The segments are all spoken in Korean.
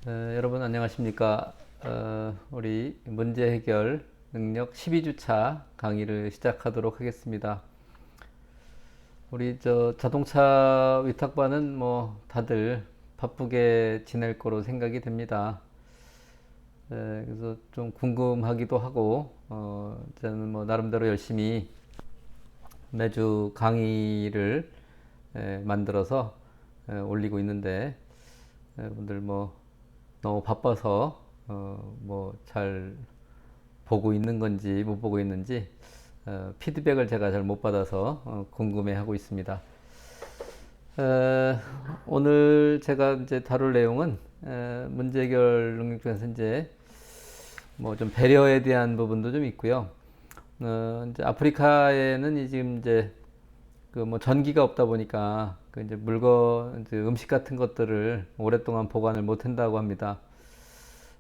여러분 안녕하십니까? 우리 문제 해결 능력 12주차 강의를 시작하도록 하겠습니다. 우리 자동차 위탁반은 뭐 다들 바쁘게 지낼 거로 생각이 됩니다. 그래서 좀 궁금하기도 하고, 저는 뭐 나름대로 열심히 매주 강의를 만들어서 올리고 있는데, 여러분들 뭐 너무 바빠서 뭐 잘 보고 있는 건지 못 보고 있는지 피드백을 제가 잘 못 받아서 궁금해하고 있습니다. 어, 오늘 제가 이제 다룰 내용은 문제 해결 능력 중에서 이제 뭐 좀 배려에 대한 부분도 좀 있고요. 이제 아프리카에는 지금 이제 그 뭐 전기가 없다 보니까 그 이제 물건, 이제 음식 같은 것들을 오랫동안 보관을 못 한다고 합니다.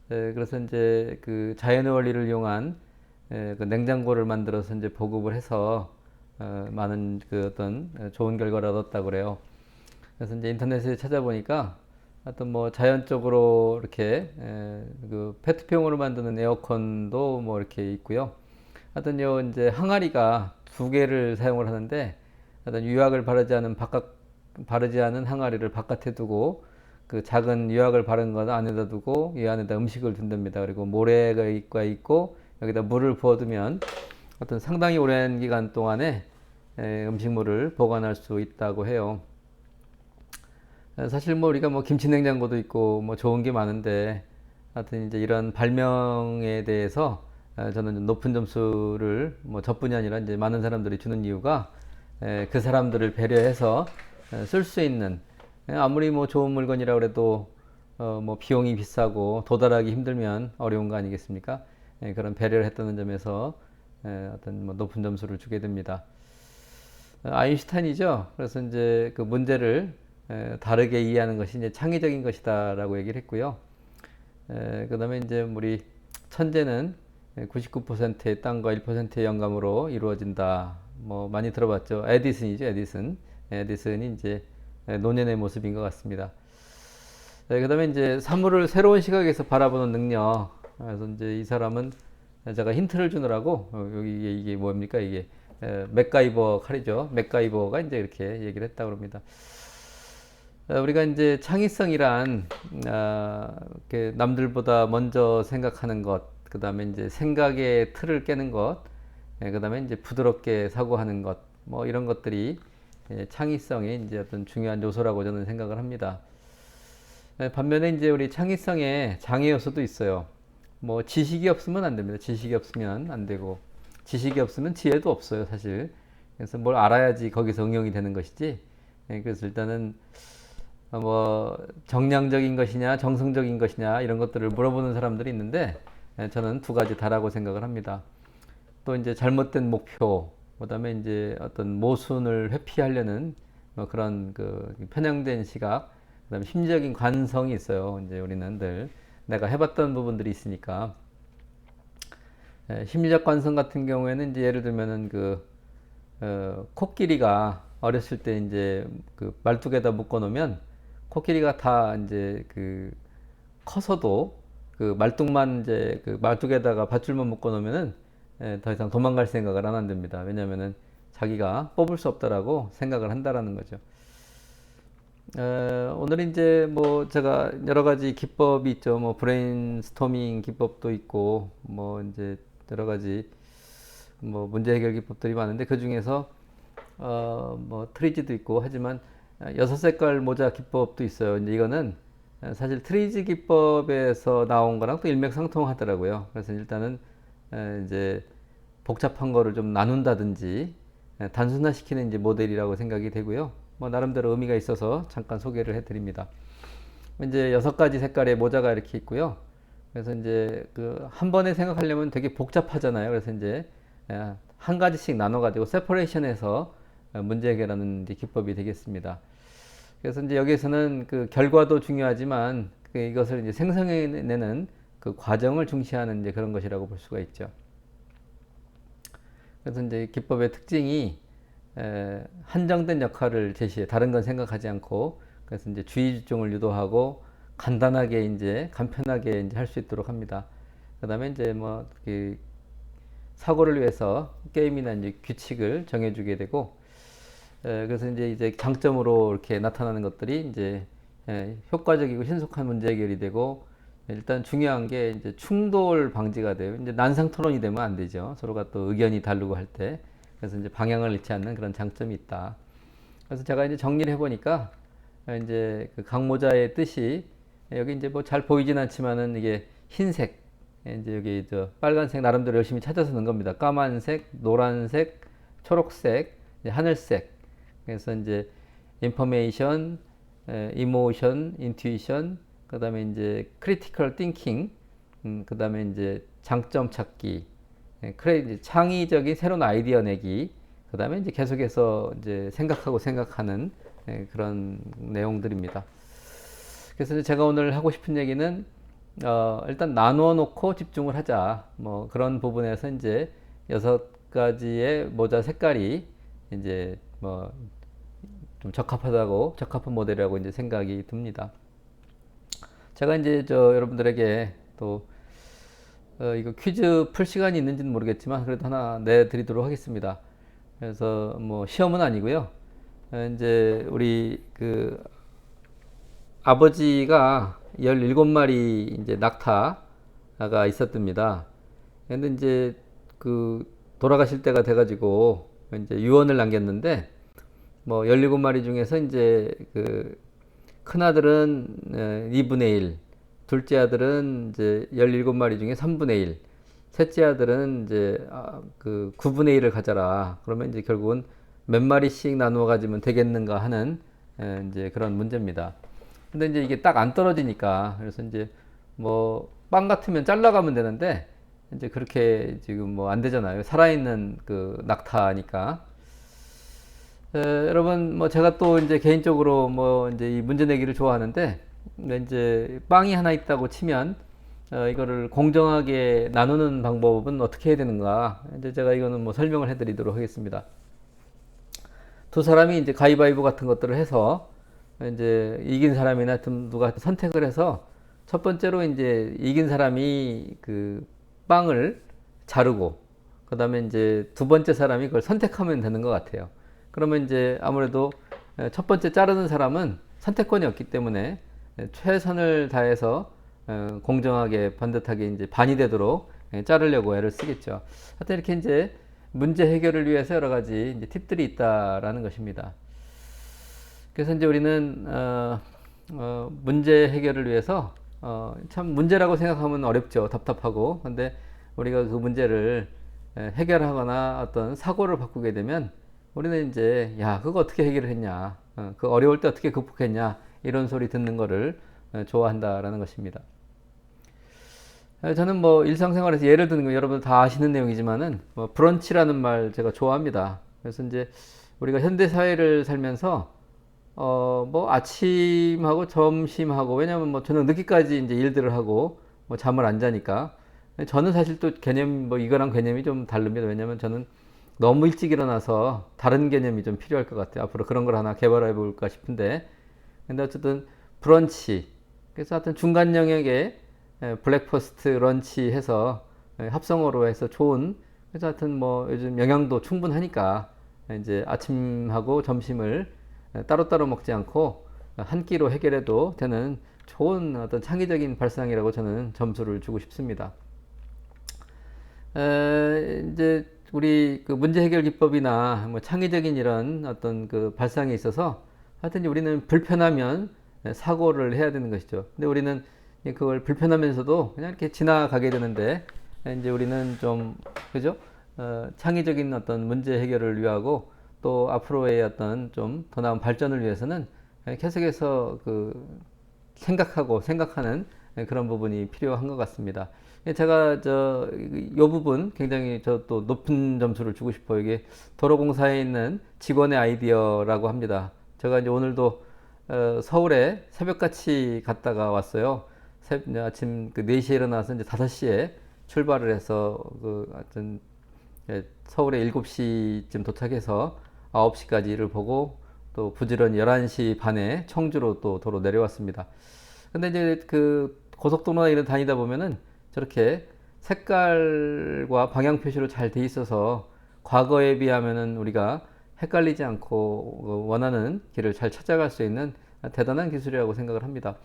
그래서 이제 그 자연의 원리를 이용한 그 냉장고를 만들어서 이제 보급을 해서 많은 그 어떤 좋은 결과를 얻었다고 그래요. 그래서 이제 인터넷에 찾아보니까 하여튼 뭐 자연적으로 이렇게 그 페트병으로 만드는 에어컨도 뭐 이렇게 있고요. 하여튼 요 이제 항아리가 두 개를 사용을 하는데 하여튼 유약을 바르지 않은 항아리를 바깥에 두고 그 작은 유약을 바른 건 안에다 두고 이 안에다 음식을 둔답니다. 그리고 모래가 있고 여기다 물을 부어두면 어떤 상당히 오랜 기간 동안에 음식물을 보관할 수 있다고 해요. 사실 뭐 우리가 뭐 김치 냉장고도 있고 뭐 좋은 게 많은데 하여튼 이제 이런 발명에 대해서 저는 높은 점수를 뭐 저뿐이 아니라 이제 많은 사람들이 주는 이유가 그 사람들을 배려해서 쓸 수 있는 아무리 뭐 좋은 물건이라 그래도 뭐 비용이 비싸고 도달하기 힘들면 어려운 거 아니겠습니까? 그런 배려를 했다는 점에서 어떤 뭐 높은 점수를 주게 됩니다. 아인슈타인이죠. 그래서 이제 그 문제를 다르게 이해하는 것이 이제 창의적인 것이다라고 얘기를 했고요. 그다음에 이제 우리 천재는 99%의 땅과 1%의 영감으로 이루어진다. 뭐 많이 들어봤죠. 에디슨이죠, 에디슨. 에디슨이 이제 노년의 모습인 것 같습니다. 그다음에 이제 사물을 새로운 시각에서 바라보는 능력. 그래서 이제 이 사람은 제가 힌트를 주느라고 여기 이게 뭡니까 이게 맥가이버 칼이죠. 맥가이버가 이제 이렇게 얘기를 했다고 합니다. 우리가 이제 창의성이란 이렇게 남들보다 먼저 생각하는 것, 그 다음에 이제 생각의 틀을 깨는 것, 그 다음에 이제 부드럽게 사고하는 것, 뭐 이런 것들이 창의성의 이제 어떤 중요한 요소라고 저는 생각을 합니다. 반면에 이제 우리 창의성에 장애 요소도 있어요. 뭐 지식이 없으면 안 됩니다. 지식이 없으면 안 되고, 지식이 없으면 지혜도 없어요, 사실. 그래서 뭘 알아야지 거기서 응용이 되는 것이지. 그래서 일단은 뭐 정량적인 것이냐 정성적인 것이냐 이런 것들을 물어보는 사람들이 있는데 저는 두 가지 다라고 생각을 합니다. 또 이제 잘못된 목표, 그다음에 이제 어떤 모순을 회피하려는 뭐 그런 그 편향된 시각, 그다음에 심리적인 관성이 있어요. 이제 우리는 늘 내가 해봤던 부분들이 있으니까 심리적 관성 같은 경우에는 이제 예를 들면은 그 코끼리가 어렸을 때 이제 그 말뚝에다 묶어 놓으면 코끼리가 다 이제 그 커서도 그 말뚝만 이제 그 말뚝에다가 밧줄만 묶어 놓으면은 더 이상 도망갈 생각을 안 한답니다. 왜냐면은 자기가 뽑을 수 없다라고 생각을 한다라는 거죠. 오늘 이제 뭐 제가 여러 가지 기법이 있죠. 뭐 브레인스토밍 기법도 있고 뭐 이제 여러 가지 뭐 문제 해결 기법들이 많은데 그 중에서 뭐 트리지도 있고 하지만 여섯 색깔 모자 기법도 있어요. 이제 이거는 사실 트리지 기법에서 나온 거랑 또 일맥상통하더라고요. 그래서 일단은 이제 복잡한 거를 좀 나눈다든지 단순화시키는 이제 모델이라고 생각이 되고요. 뭐 나름대로 의미가 있어서 잠깐 소개를 해드립니다. 이제 여섯 가지 색깔의 모자가 이렇게 있고요. 그래서 이제 그 한 번에 생각하려면 되게 복잡하잖아요. 그래서 이제 한 가지씩 나눠가지고 세퍼레이션해서 문제 해결하는 기법이 되겠습니다. 그래서 이제 여기에서는 그 결과도 중요하지만 이것을 이제 생성해내는 그 과정을 중시하는 이제 그런 것이라고 볼 수가 있죠. 그래서 이제 기법의 특징이 한정된 역할을 제시해 다른 건 생각하지 않고 그래서 이제 주의 집중을 유도하고 간단하게 이제 간편하게 이제 할 수 있도록 합니다. 그다음에 이제 뭐그 사고를 위해서 게임이나 이제 규칙을 정해주게 되고, 그래서 이제 장점으로 이렇게 나타나는 것들이 이제 효과적이고 신속한 문제 해결이 되고, 일단 중요한 게 이제 충돌 방지가 돼요. 이제 난상 토론이 되면 안 되죠. 서로가 또 의견이 다르고 할 때. 그래서 이제 방향을 잃지 않는 그런 장점이 있다. 그래서 제가 이제 정리를 해보니까 이제 그 강모자의 뜻이 여기 이제 뭐 잘 보이진 않지만은 이게 흰색, 이제 여기 저 빨간색 나름대로 열심히 찾아서 넣은 겁니다. 까만색, 노란색, 초록색, 이제 하늘색. 그래서 이제 인포메이션, 이모션, 인투이션, 그다음에 이제 크리티컬 띵킹, 그다음에 이제 장점 찾기, 그래 이제 창의적인 새로운 아이디어 내기, 그다음에 이제 계속해서 이제 생각하고 생각하는 그런 내용들입니다. 그래서 이제 제가 오늘 하고 싶은 얘기는 일단 나누어 놓고 집중을 하자. 뭐 그런 부분에서 이제 6가지의 모자 색깔이 이제 뭐 좀 적합한 모델이라고 이제 생각이 듭니다. 제가 이제 여러분들에게 또 이거 퀴즈 풀 시간이 있는지는 모르겠지만 그래도 하나 내드리도록 하겠습니다. 그래서 뭐 시험은 아니고요. 이제 우리 그 아버지가 17마리 이제 낙타가 있었답니다. 근데 이제 그 돌아가실 때가 돼가지고 이제 유언을 남겼는데, 뭐 17마리 중에서 이제 그 큰아들은 2분의 1, 둘째 아들은 이제 17마리 중에 3분의 1, 셋째 아들은 이제 그 9분의 1을 가져라. 그러면 이제 결국은 몇 마리씩 나누어 가지면 되겠는가 하는 이제 그런 문제입니다. 근데 이제 이게 딱 안 떨어지니까, 그래서 이제 뭐 빵 같으면 잘라가면 되는데 이제 그렇게 지금 뭐 안 되잖아요. 살아있는 그 낙타니까. 여러분 뭐 제가 또 이제 개인적으로 뭐 이제 이 문제 내기를 좋아하는데, 이제 빵이 하나 있다고 치면 이거를 공정하게 나누는 방법은 어떻게 해야 되는가, 이제 제가 이거는 뭐 설명을 해드리도록 하겠습니다. 두 사람이 이제 가위바위보 같은 것들을 해서 이제 이긴 사람이나 좀 누가 선택을 해서 첫 번째로 이제 이긴 사람이 그 빵을 자르고, 그 다음에 이제 두 번째 사람이 그걸 선택하면 되는 것 같아요. 그러면 이제 아무래도 첫 번째 자르는 사람은 선택권이 없기 때문에 최선을 다해서 공정하게 반듯하게 이제 반이 되도록 자르려고 애를 쓰겠죠. 하여튼 이렇게 이제 문제 해결을 위해서 여러 가지 이제 팁들이 있다라는 것입니다. 그래서 이제 우리는 문제 해결을 위해서 참 문제라고 생각하면 어렵죠. 답답하고. 근데 우리가 그 문제를 해결하거나 어떤 사고를 바꾸게 되면 우리는 이제 야 그거 어떻게 해결을 했냐, 그 어려울 때 어떻게 극복했냐, 이런 소리 듣는 거를 좋아한다라는 것입니다. 저는 뭐 일상생활에서 예를 드는 거 여러분 다 아시는 내용이지만은 뭐 브런치라는 말 제가 좋아합니다. 그래서 이제 우리가 현대 사회를 살면서 뭐 아침하고 점심하고, 왜냐면 뭐 저는 늦게까지 이제 일들을 하고 뭐 잠을 안 자니까, 저는 사실 또 개념 뭐 이거랑 개념이 좀 다릅니다. 왜냐면 저는 너무 일찍 일어나서 다른 개념이 좀 필요할 것 같아요. 앞으로 그런 걸 하나 개발해 볼까 싶은데, 근데 어쨌든 브런치, 그래서 하여튼 중간 영역에 블랙퍼스트 런치 해서 합성어로 해서 좋은, 그래서 하여튼 뭐 요즘 영양도 충분하니까 이제 아침하고 점심을 따로따로 먹지 않고 한 끼로 해결해도 되는 좋은 어떤 창의적인 발상이라고 저는 점수를 주고 싶습니다. 이제 우리 그 문제 해결 기법이나 뭐 창의적인 이런 어떤 그 발상에 있어서 하여튼 우리는 불편하면 사고를 해야 되는 것이죠. 근데 우리는 그걸 불편하면서도 그냥 이렇게 지나가게 되는데, 이제 우리는 좀 그죠? 창의적인 어떤 문제 해결을 위하고 또 앞으로의 어떤 좀 더 나은 발전을 위해서는 계속해서 그 생각하고 생각하는 그런 부분이 필요한 것 같습니다. 제가 이 부분 굉장히 저 또 높은 점수를 주고 싶어요. 이게 도로공사에 있는 직원의 아이디어라고 합니다. 제가 이제 오늘도 서울에 새벽같이 갔다가 왔어요. 아침 그 4시에 일어나서 이제 5시에 출발을 해서 그 하여튼 서울에 7시쯤 도착해서 9시까지 일을 보고 또 부지런히 11시 반에 청주로 또 도로 내려왔습니다. 근데 이제 그 고속도로나 이런 다니다 보면은 저렇게 색깔과 방향 표시로 잘 돼 있어서 과거에 비하면은 우리가 헷갈리지 않고 원하는 길을 잘 찾아갈 수 있는 대단한 기술이라고 생각을 합니다.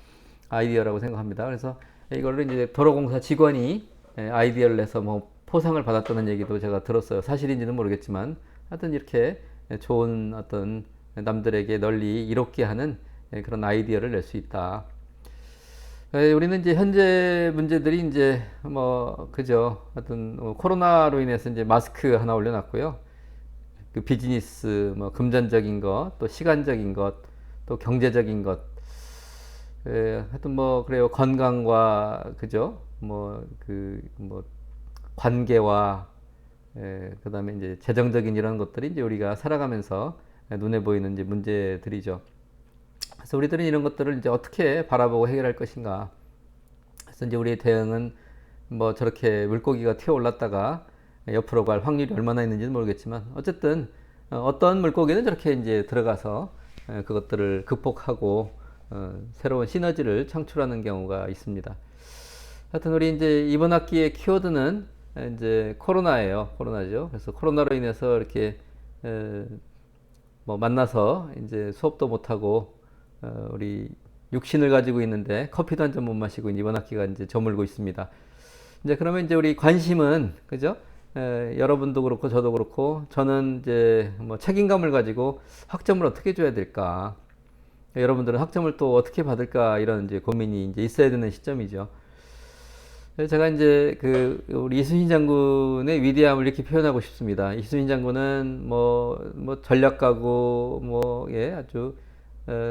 아이디어라고 생각합니다. 그래서 이거를 이제 도로공사 직원이 아이디어를 내서 뭐 포상을 받았다는 얘기도 제가 들었어요. 사실인지는 모르겠지만 하여튼 이렇게 좋은 어떤 남들에게 널리 이롭게 하는 그런 아이디어를 낼 수 있다. 우리는 이제 현재 문제들이 이제 뭐 그죠. 하여튼 코로나로 인해서 이제 마스크 하나 올려놨고요. 그 비즈니스 뭐 금전적인 것, 또 시간적인 것, 또 경제적인 것, 하여튼 뭐 그래요. 건강과 그죠. 뭐 뭐 관계와 그다음에 이제 재정적인 이런 것들이 이제 우리가 살아가면서 눈에 보이는 이제 문제들이죠. 그래서 우리들은 이런 것들을 이제 어떻게 바라보고 해결할 것인가. 그래서 이제 우리의 대응은 뭐 저렇게 물고기가 튀어 올랐다가 옆으로 갈 확률이 얼마나 있는지는 모르겠지만 어쨌든 어떤 물고기는 저렇게 이제 들어가서 그것들을 극복하고 새로운 시너지를 창출하는 경우가 있습니다. 하여튼 우리 이제 이번 학기의 키워드는 이제 코로나예요. 코로나죠. 그래서 코로나로 인해서 이렇게 뭐 만나서 이제 수업도 못 하고 우리 육신을 가지고 있는데 커피도 한 잔 못 마시고 이번 학기가 이제 저물고 있습니다. 이제 그러면 이제 우리 관심은 그죠? 여러분도 그렇고 저도 그렇고 저는 이제 뭐 책임감을 가지고 학점을 어떻게 줘야 될까? 여러분들은 학점을 또 어떻게 받을까? 이런 이제 고민이 이제 있어야 되는 시점이죠. 그래서 제가 이제 그 우리 이순신 장군의 위대함을 이렇게 표현하고 싶습니다. 이순신 장군은 뭐 전략가고 뭐 예 아주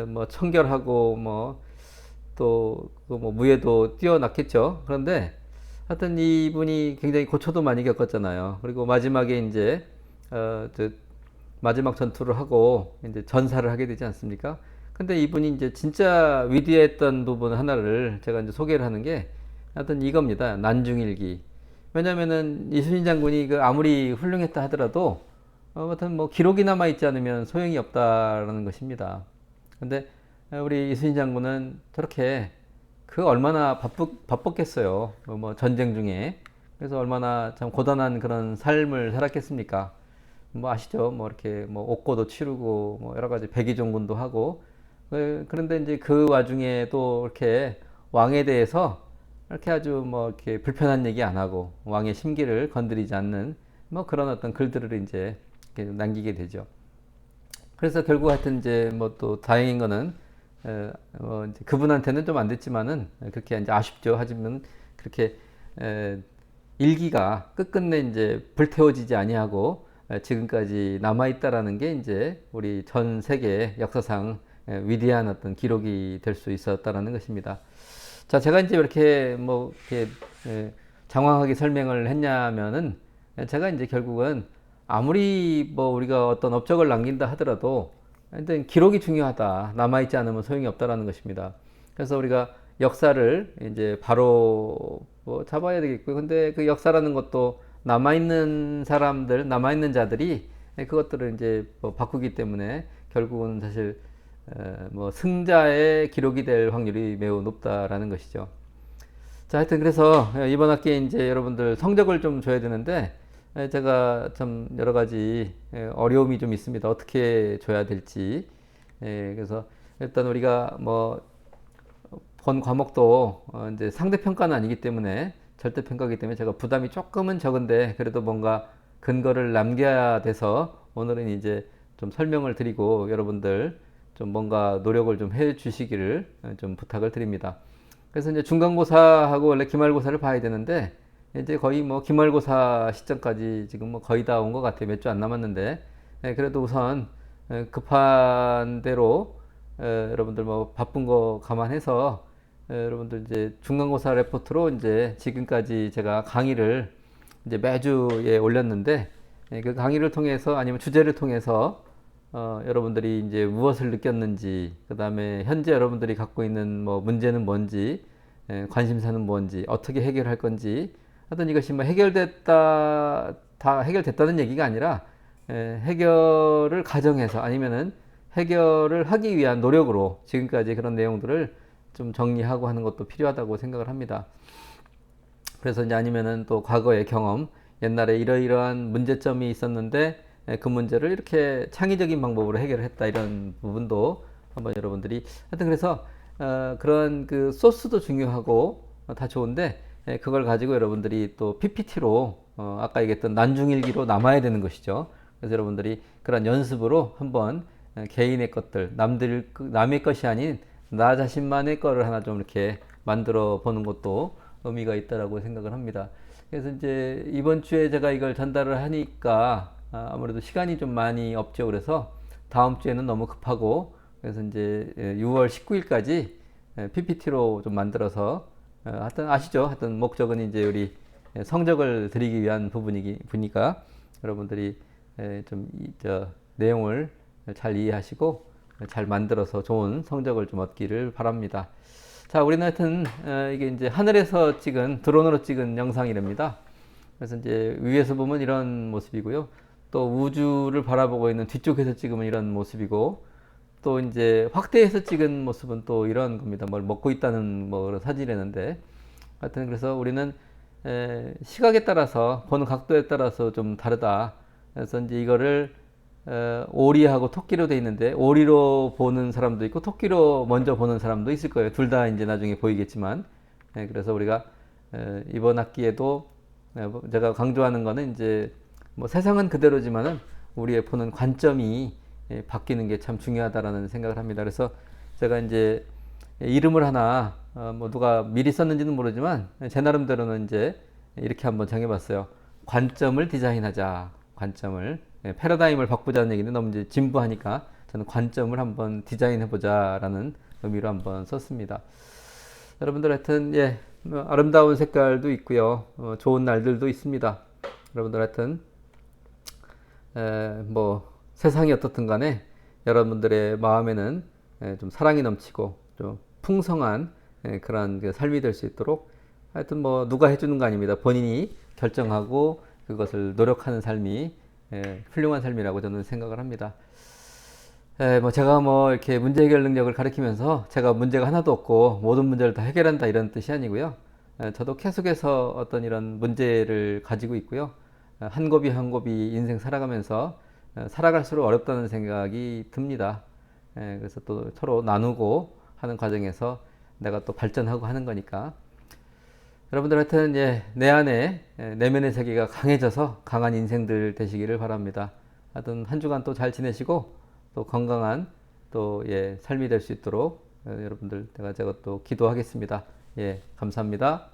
뭐 청결하고 뭐 또 뭐 무예도 뛰어났겠죠. 그런데 하여튼 이분이 굉장히 고초도 많이 겪었잖아요. 그리고 마지막에 이제 저 마지막 전투를 하고 이제 전사를 하게 되지 않습니까? 근데 이분이 이제 진짜 위대했던 부분 하나를 제가 이제 소개를 하는 게 하여튼 이겁니다. 난중일기. 왜냐면은 이순신 장군이 그 아무리 훌륭했다 하더라도 하여튼 뭐 기록이 남아 있지 않으면 소용이 없다라는 것입니다. 근데 우리 이순신 장군은 저렇게 그 얼마나 바빴겠어요. 뭐 전쟁 중에. 그래서 얼마나 참 고단한 그런 삶을 살았겠습니까? 뭐 아시죠? 뭐 이렇게 뭐 옥고도 치르고 뭐 여러 가지 백의종군도 하고 그런데 이제 그 와중에 또 이렇게 왕에 대해서 이렇게 아주 뭐 이렇게 불편한 얘기 안 하고 왕의 심기를 건드리지 않는 뭐 그런 어떤 글들을 이제 남기게 되죠. 그래서 결국 하여튼 이제 뭐 또 다행인 거는 이제 그분한테는 좀 안 됐지만은 그렇게 이제 아쉽죠. 하지만 그렇게 일기가 끝끝내 이제 불태워지지 아니하고 지금까지 남아 있다라는 게 이제 우리 전 세계 역사상 위대한 어떤 기록이 될 수 있었다라는 것입니다. 자, 제가 이제 이렇게 뭐 이렇게 장황하게 설명을 했냐면은 제가 이제 결국은 아무리 뭐 우리가 어떤 업적을 남긴다 하더라도 일단 기록이 중요하다. 남아있지 않으면 소용이 없다라는 것입니다. 그래서 우리가 역사를 이제 바로 뭐 잡아야 되겠고요. 근데 그 역사라는 것도 남아있는 사람들, 남아있는 자들이 그것들을 이제 뭐 바꾸기 때문에 결국은 사실 뭐 승자의 기록이 될 확률이 매우 높다라는 것이죠. 자, 하여튼 그래서 이번 학기에 이제 여러분들 성적을 좀 줘야 되는데 제가 참 여러 가지 어려움이 좀 있습니다. 어떻게 줘야 될지. 그래서 일단 우리가 뭐 본 과목도 이제 상대평가는 아니기 때문에 절대평가이기 때문에 제가 부담이 조금은 적은데 그래도 뭔가 근거를 남겨야 돼서 오늘은 이제 좀 설명을 드리고 여러분들 좀 뭔가 노력을 좀 해 주시기를 좀 부탁을 드립니다. 그래서 이제 중간고사하고 원래 기말고사를 봐야 되는데 이제 거의 뭐 기말고사 시점까지 지금 뭐 거의 다 온 것 같아요. 몇 주 안 남았는데 그래도 우선 급한 대로 여러분들 뭐 바쁜 거 감안해서 여러분들 이제 중간고사 레포트로 이제 지금까지 제가 강의를 이제 매주에 올렸는데 그 강의를 통해서 아니면 주제를 통해서 여러분들이 이제 무엇을 느꼈는지, 그 다음에 현재 여러분들이 갖고 있는 뭐 문제는 뭔지, 관심사는 뭔지, 어떻게 해결할 건지, 하여튼 이것이 뭐 다 해결됐다는 얘기가 아니라, 해결을 가정해서 아니면은 해결을 하기 위한 노력으로 지금까지 그런 내용들을 좀 정리하고 하는 것도 필요하다고 생각을 합니다. 그래서 이제 아니면은 또 과거의 경험, 옛날에 이러이러한 문제점이 있었는데 그 문제를 이렇게 창의적인 방법으로 해결을 했다 이런 부분도 한번 여러분들이 하여튼 그래서 그런 그 소스도 중요하고 다 좋은데 그걸 가지고 여러분들이 또 PPT로 아까 얘기했던 난중일기로 남아야 되는 것이죠. 그래서 여러분들이 그런 연습으로 한번 개인의 것들, 남의 것이 아닌 나 자신만의 거를 하나 좀 이렇게 만들어 보는 것도 의미가 있다라고 생각을 합니다. 그래서 이제 이번 주에 제가 이걸 전달을 하니까 아무래도 시간이 좀 많이 없죠. 그래서 다음 주에는 너무 급하고 그래서 이제 6월 19일까지 PPT로 좀 만들어서 하여튼 아시죠? 하여튼 목적은 이제 우리 성적을 드리기 위한 부분이니까 여러분들이 저 내용을 잘 이해하시고 잘 만들어서 좋은 성적을 좀 얻기를 바랍니다. 자, 우리는 하여튼 이게 이제 하늘에서 찍은 드론으로 찍은 영상이랍니다. 그래서 이제 위에서 보면 이런 모습이고요. 또 우주를 바라보고 있는 뒤쪽에서 찍으면 이런 모습이고 또 이제 확대해서 찍은 모습은 또 이런 겁니다. 뭘 먹고 있다는 뭐 그런 사진이었는데 하여튼 그래서 우리는 시각에 따라서 보는 각도에 따라서 좀 다르다. 그래서 이제 이거를 오리하고 토끼로 돼 있는데 오리로 보는 사람도 있고 토끼로 먼저 보는 사람도 있을 거예요. 둘 다 이제 나중에 보이겠지만 그래서 우리가 이번 학기에도 뭐 제가 강조하는 거는 이제 뭐 세상은 그대로지만은 우리의 보는 관점이 바뀌는 게 참 중요하다라는 생각을 합니다. 그래서 제가 이제 이름을 하나 뭐 누가 미리 썼는지는 모르지만 제 나름대로는 이제 이렇게 한번 정해봤어요. 관점을 디자인하자. 관점을 패러다임을 바꾸자는 얘기는 너무 이제 진부하니까 저는 관점을 한번 디자인해보자라는 의미로 한번 썼습니다. 여러분들 하여튼 뭐 아름다운 색깔도 있고요. 좋은 날들도 있습니다. 여러분들 하여튼 뭐 세상이 어떻든 간에 여러분들의 마음에는 좀 사랑이 넘치고 좀 풍성한 그런 그 삶이 될 수 있도록 하여튼 뭐 누가 해주는 거 아닙니다. 본인이 결정하고 그것을 노력하는 삶이 훌륭한 삶이라고 저는 생각을 합니다. 뭐 제가 뭐 이렇게 문제 해결 능력을 가리키면서 제가 문제가 하나도 없고 모든 문제를 다 해결한다 이런 뜻이 아니고요. 저도 계속해서 어떤 이런 문제를 가지고 있고요. 한 곱이 한 곱이 인생 살아가면서 살아갈수록 어렵다는 생각이 듭니다. 그래서 또 서로 나누고 하는 과정에서 내가 또 발전하고 하는 거니까 여러분들 하여튼 내 안에 내면의 세계가 강해져서 강한 인생들 되시기를 바랍니다. 하여튼 한 주간 또 잘 지내시고 또 건강한 또 삶이 될 수 있도록 여러분들 제가 또 기도하겠습니다. 감사합니다.